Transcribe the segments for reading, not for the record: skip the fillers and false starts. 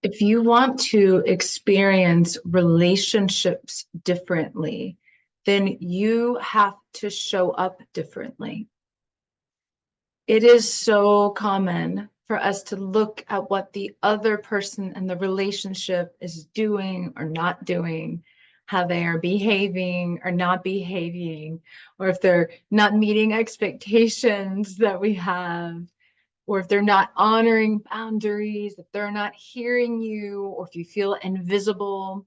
If you want to experience relationships differently, then you have to show up differently. It is so common for us to look at what the other person in the relationship is doing or not doing, how they are behaving or not behaving, or if they're not meeting expectations that we have, or if they're not honoring boundaries, if they're not hearing you, or if you feel invisible.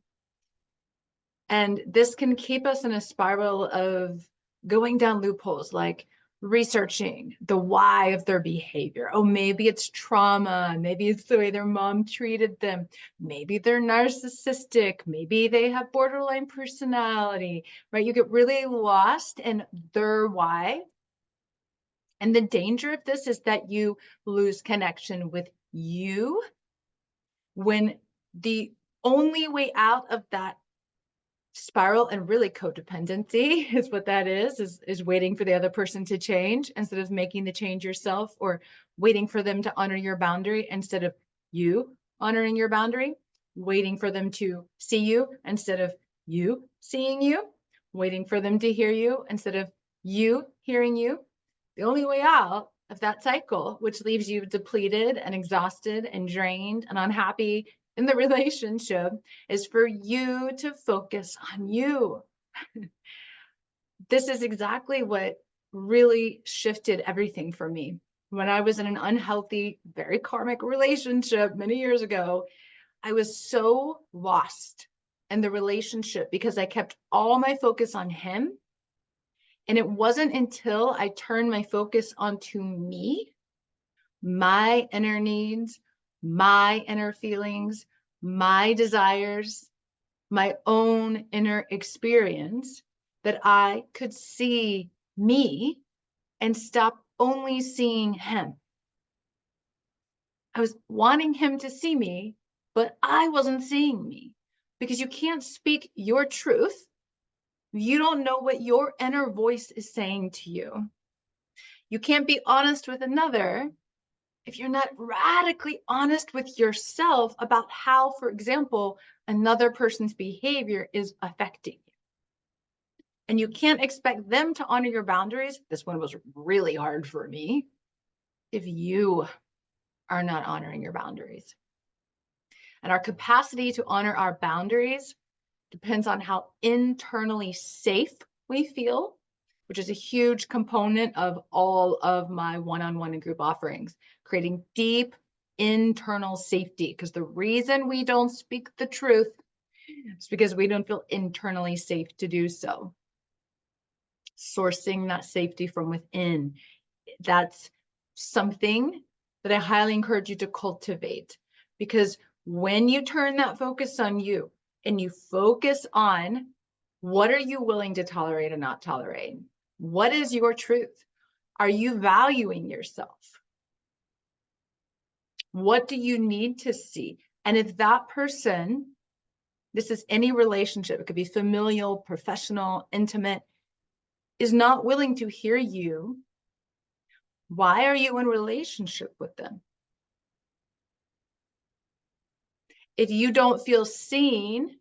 And this can keep us in a spiral of going down loopholes, like researching the why of their behavior. Oh, maybe it's trauma. Maybe it's the way their mom treated them. Maybe they're narcissistic. Maybe they have borderline personality, right? You get really lost in their why. And the danger of this is that you lose connection with you when the only way out of that spiral, and really codependency is what that is waiting for the other person to change instead of making the change yourself, or waiting for them to honor your boundary instead of you honoring your boundary, waiting for them to see you instead of you seeing you, waiting for them to hear you instead of you hearing you. The only way out of that cycle, which leaves you depleted and exhausted and drained and unhappy in the relationship, is for you to focus on you. This is exactly what really shifted everything for me. When I was in an unhealthy, very karmic relationship many years ago, I was so lost in the relationship because I kept all my focus on him. And it wasn't until I turned my focus onto me, my inner needs, my inner feelings, my desires, my own inner experience, that I could see me and stop only seeing him. I was wanting him to see me, but I wasn't seeing me, because you can't speak your truth. You don't know what your inner voice is saying to you. You can't be honest with another if you're not radically honest with yourself about how, for example, another person's behavior is affecting you. And you can't expect them to honor your boundaries. This one was really hard for me. If you are not honoring your boundaries. And our capacity to honor our boundaries depends on how internally safe we feel, which is a huge component of all of my one-on-one and group offerings, creating deep internal safety. Because the reason we don't speak the truth is because we don't feel internally safe to do so. Sourcing that safety from within, that's something that I highly encourage you to cultivate, because when you turn that focus on you and you focus on what are you willing to tolerate and not tolerate, what is your truth? Are you valuing yourself? What do you need to see? And if that person, this is any relationship, it could be familial, professional, intimate, is not willing to hear you, why are you in relationship with them? If you don't feel seen,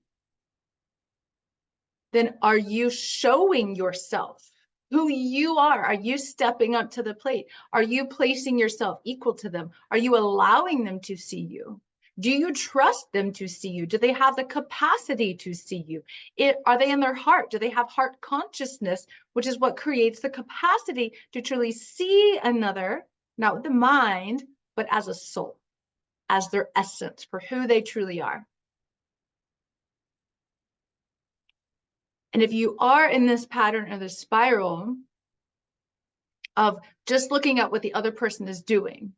then are you showing yourself who you are? Are you stepping up to the plate? Are you placing yourself equal to them? Are you allowing them to see you? Do you trust them to see you? Do they have the capacity to see you? Are they in their heart? Do they have heart consciousness, which is what creates the capacity to truly see another, not with the mind, but as a soul, as their essence, for who they truly are? And if you are in this pattern or this spiral of just looking at what the other person is doing,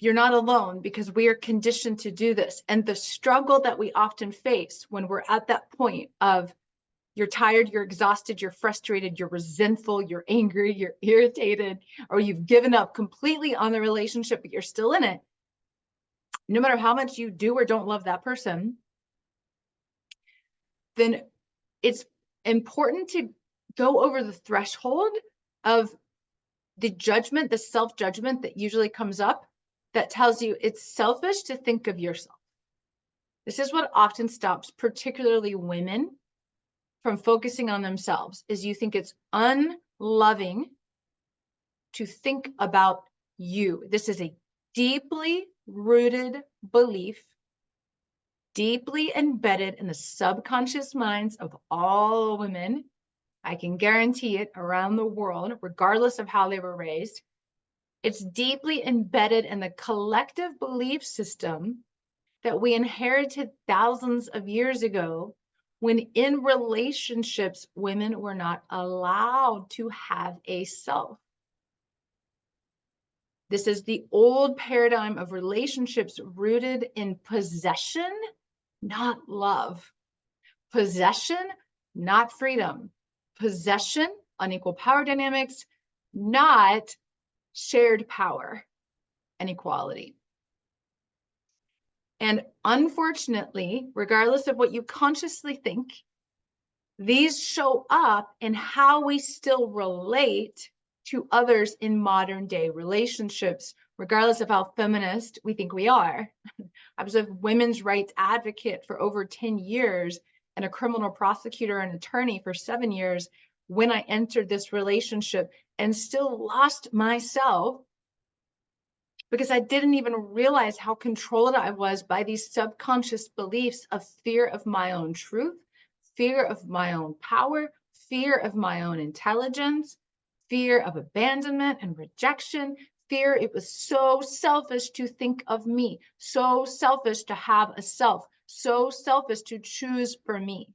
you're not alone, because we are conditioned to do this. And the struggle that we often face when we're at that point of you're tired, you're exhausted, you're frustrated, you're resentful, you're angry, you're irritated, or you've given up completely on the relationship, but you're still in it. No matter how much you do or don't love that person, then it's important to go over the threshold of the judgment, the self-judgment that usually comes up that tells you it's selfish to think of yourself. This is what often stops particularly women from focusing on themselves, is you think it's unloving to think about you. This is a deeply rooted belief, deeply embedded in the subconscious minds of all women. I can guarantee it, around the world, regardless of how they were raised. It's deeply embedded in the collective belief system that we inherited thousands of years ago, when in relationships, women were not allowed to have a self. This is the old paradigm of relationships rooted in possession, not love. Possession, not freedom. Possession, unequal power dynamics, not shared power and equality. And unfortunately, regardless of what you consciously think, these show up in how we still relate to others in modern day relationships, regardless of how feminist we think we are. I was a women's rights advocate for over 10 years and a criminal prosecutor and attorney for 7 years when I entered this relationship, and still lost myself because I didn't even realize how controlled I was by these subconscious beliefs of fear of my own truth, fear of my own power, fear of my own intelligence, fear of abandonment and rejection, fear it was so selfish to think of me, so selfish to have a self, so selfish to choose for me.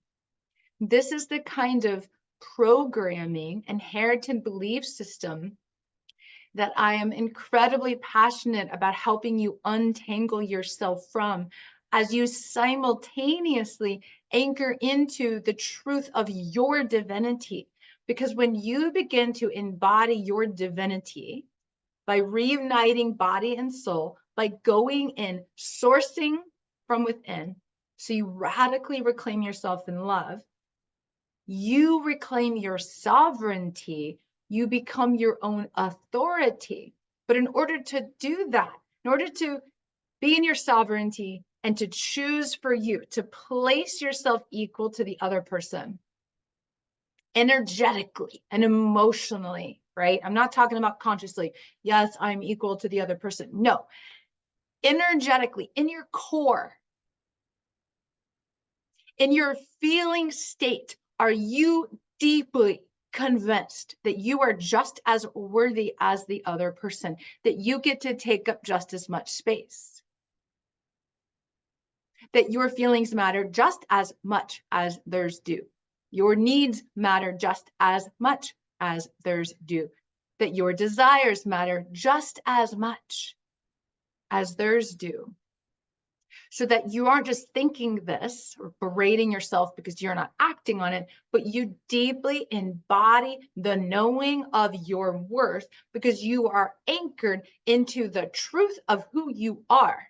This is the kind of programming, inherited belief system that I am incredibly passionate about helping you untangle yourself from, as you simultaneously anchor into the truth of your divinity. Because when you begin to embody your divinity by reuniting body and soul, by going in, sourcing from within, so you radically reclaim yourself in love, you reclaim your sovereignty, you become your own authority. But in order to do that, in order to be in your sovereignty and to choose for you, to place yourself equal to the other person, energetically and emotionally, right? I'm not talking about consciously. Yes, I'm equal to the other person. No, energetically, in your core, in your feeling state, are you deeply convinced that you are just as worthy as the other person, that you get to take up just as much space, that your feelings matter just as much as theirs do, your needs matter just as much as theirs do, that your desires matter just as much as theirs do? So that you aren't just thinking this or berating yourself because you're not acting on it, but you deeply embody the knowing of your worth because you are anchored into the truth of who you are.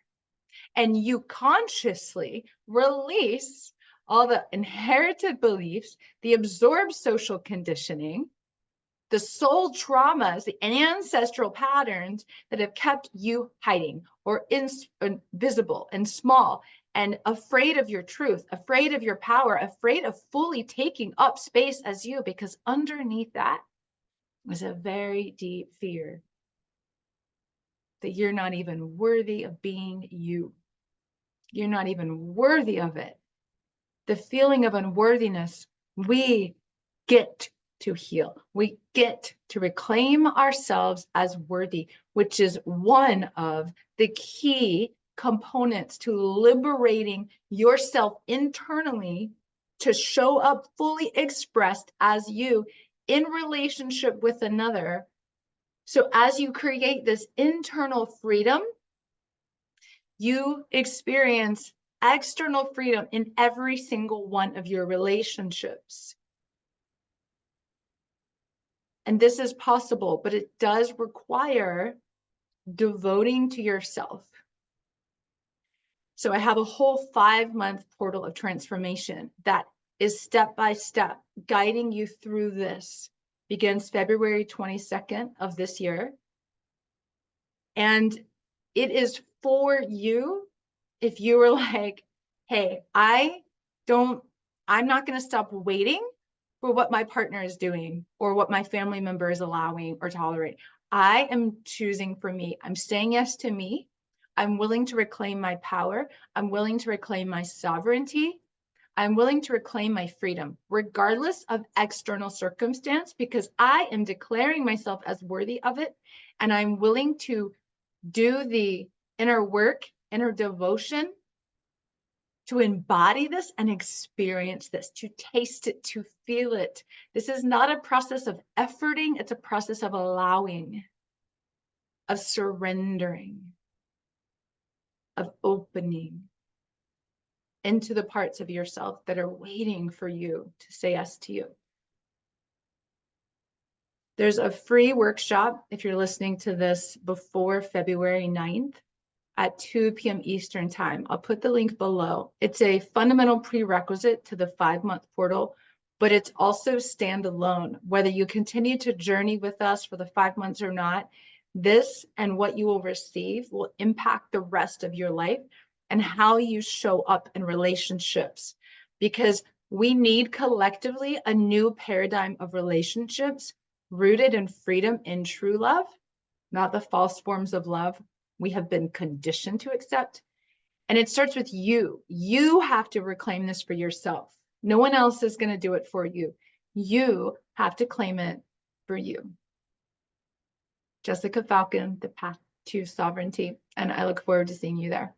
And you consciously release all the inherited beliefs, the absorbed social conditioning, the soul traumas, the ancestral patterns that have kept you hiding or invisible and small and afraid of your truth, afraid of your power, afraid of fully taking up space as you, because underneath that is a very deep fear that you're not even worthy of being you. You're not even worthy of it. The feeling of unworthiness, we get to heal. We get to reclaim ourselves as worthy, which is one of the key components to liberating yourself internally to show up fully expressed as you in relationship with another. So as you create this internal freedom, you experience external freedom in every single one of your relationships. And this is possible, but it does require devoting to yourself. So I have a whole 5-month portal of transformation that is step by step guiding you through this. Begins February 22nd of this year. And it is for you if you were like, hey, I'm not going to stop waiting for what my partner is doing or what my family member is allowing or tolerating. I am choosing for me. I'm saying yes to me. I'm willing to reclaim my power. I'm willing to reclaim my sovereignty. I'm willing to reclaim my freedom, regardless of external circumstance, because I am declaring myself as worthy of it. And I'm willing to do the inner work, inner devotion to embody this and experience this, to taste it, to feel it. This is not a process of efforting, it's a process of allowing, of surrendering, of opening into the parts of yourself that are waiting for you to say yes to you. There's a free workshop if you're listening to this before February 9th at 2 p.m. Eastern time. I'll put the link below. It's a fundamental prerequisite to the 5-month portal, but it's also standalone. Whether you continue to journey with us for the 5 months or not, this and what you will receive will impact the rest of your life and how you show up in relationships. Because we need collectively a new paradigm of relationships rooted in freedom in true love, not the false forms of love we have been conditioned to accept. And it starts with you. You have to reclaim this for yourself. No one else is going to do it for you. You have to claim it for you. Jessica Falcon, The Path to Sovereignty. And I look forward to seeing you there.